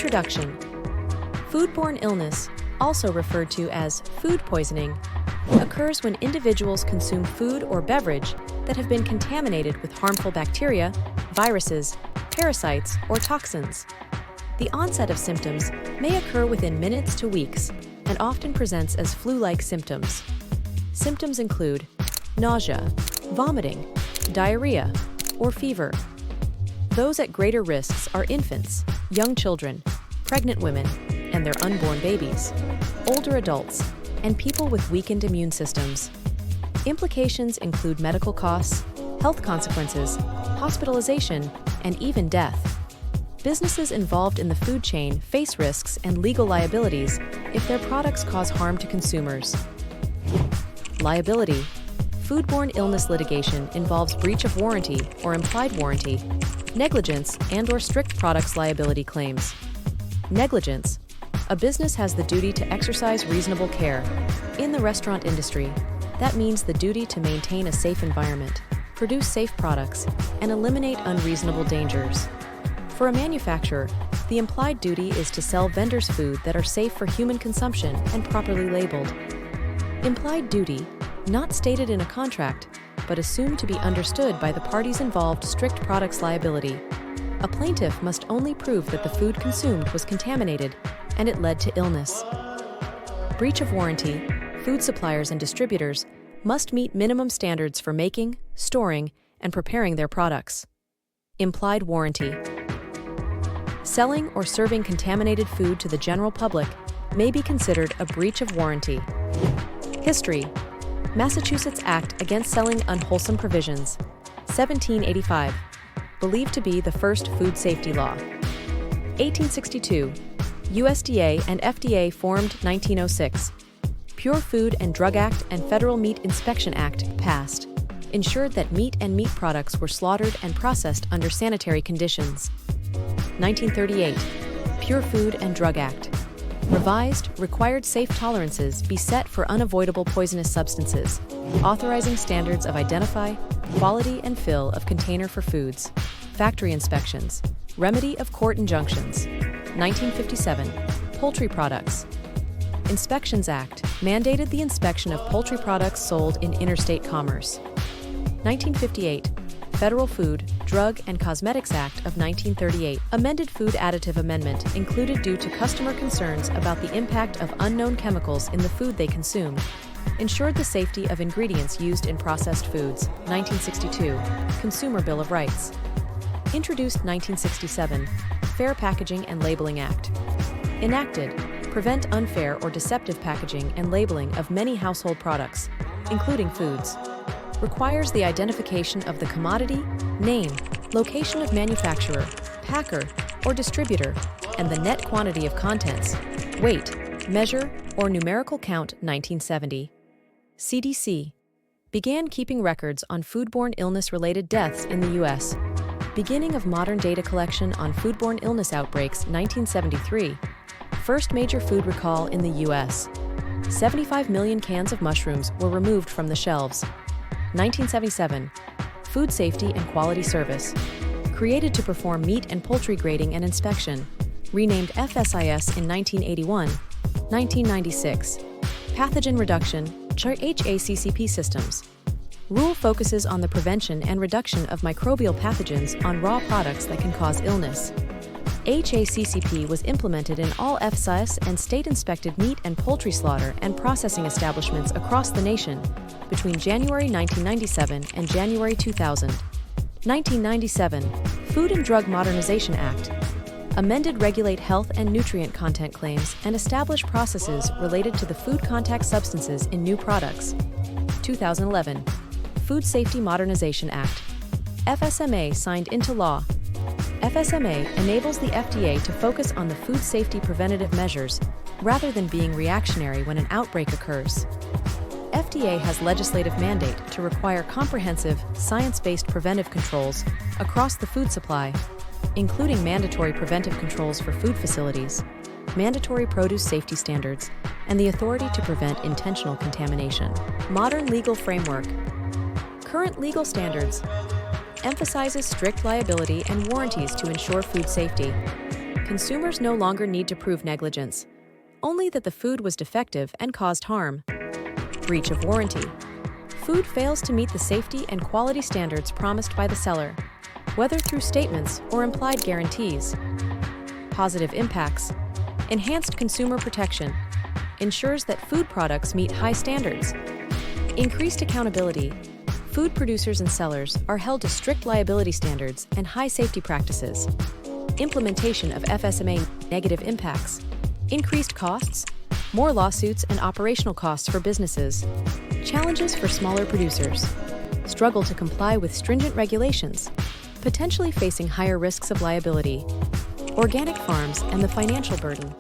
Introduction. Foodborne illness, also referred to as food poisoning, occurs when individuals consume food or beverage that have been contaminated with harmful bacteria, viruses, parasites, or toxins. The onset of symptoms may occur within minutes to weeks and often presents as flu-like symptoms. Symptoms include nausea, vomiting, diarrhea, or fever. Those at greater risks are infants, young children, pregnant women, and their unborn babies, older adults, and people with weakened immune systems. Implications include medical costs, health consequences, hospitalization, and even death. Businesses involved in the food chain face risks and legal liabilities if their products cause harm to consumers. Liability. Foodborne illness litigation involves breach of warranty or implied warranty, negligence and/or strict products liability claims. Negligence. A business has the duty to exercise reasonable care. In the restaurant industry, that means the duty to maintain a safe environment, produce safe products, and eliminate unreasonable dangers. For a manufacturer, the implied duty is to sell vendors food that are safe for human consumption and properly labeled. Implied duty, not stated in a contract, but assumed to be understood by the parties involved, strict products liability. A plaintiff must only prove that the food consumed was contaminated and it led to illness. Breach of warranty. Food suppliers and distributors must meet minimum standards for making, storing, and preparing their products. Implied warranty. Selling or serving contaminated food to the general public may be considered a breach of warranty. History. Massachusetts Act Against Selling Unwholesome Provisions, 1785, believed to be the first food safety law. 1862, USDA and FDA formed. 1906, Pure Food and Drug Act and Federal Meat Inspection Act passed, ensured that meat and meat products were slaughtered and processed under sanitary conditions. 1938, Pure Food and Drug Act. Revised, required safe tolerances be set for unavoidable poisonous substances, authorizing standards of identify, quality, and fill of container for foods. Factory inspections. Remedy of court injunctions. 1957, Poultry Products. Inspections Act mandated the inspection of poultry products sold in interstate commerce. 1958, Federal Food, Drug, and Cosmetics Act of 1938, amended Food Additive Amendment included due to customer concerns about the impact of unknown chemicals in the food they consumed, ensured the safety of ingredients used in processed foods. 1962, Consumer Bill of Rights. Introduced 1967, Fair Packaging and Labeling Act. Enacted, prevent unfair or deceptive packaging and labeling of many household products, including foods. Requires the identification of the commodity, name, location of manufacturer, packer, or distributor, and the net quantity of contents, weight, measure, or numerical count. 1970. CDC began keeping records on foodborne illness-related deaths in the U.S. Beginning of modern data collection on foodborne illness outbreaks. 1973. First major food recall in the U.S. 75 million cans of mushrooms were removed from the shelves. 1977, Food Safety and Quality Service, created to perform meat and poultry grading and inspection, renamed FSIS in 1981. 1996, Pathogen Reduction, HACCP systems. Rule focuses on the prevention and reduction of microbial pathogens on raw products that can cause illness. HACCP was implemented in all FSIS and state-inspected meat and poultry slaughter and processing establishments across the nation between January 1997 and January 2000. 1997, Food and Drug Modernization Act. Amended regulate health and nutrient content claims and establish processes related to the food contact substances in new products. 2011, Food Safety Modernization Act. FSMA signed into law. FSMA enables the FDA to focus on the food safety preventative measures rather than being reactionary when an outbreak occurs. FDA has legislative mandate to require comprehensive, science-based preventive controls across the food supply, including mandatory preventive controls for food facilities, mandatory produce safety standards, and the authority to prevent intentional contamination. Modern legal framework. Current legal standards emphasizes strict liability and warranties to ensure food safety. consumers no longer need to prove negligence, only that the food was defective and caused harm. Breach of warranty. Food fails to meet the safety and quality standards promised by the seller, whether through statements or implied guarantees. Positive impacts. Enhanced consumer protection ensures that food products meet high standards. Increased accountability. Food producers and sellers are held to strict liability standards and high safety practices. Implementation of FSMA. Negative impacts. Increased costs, more lawsuits and operational costs for businesses. Challenges for smaller producers. Struggle to comply with stringent regulations, potentially facing higher risks of liability. Organic farms and the financial burden.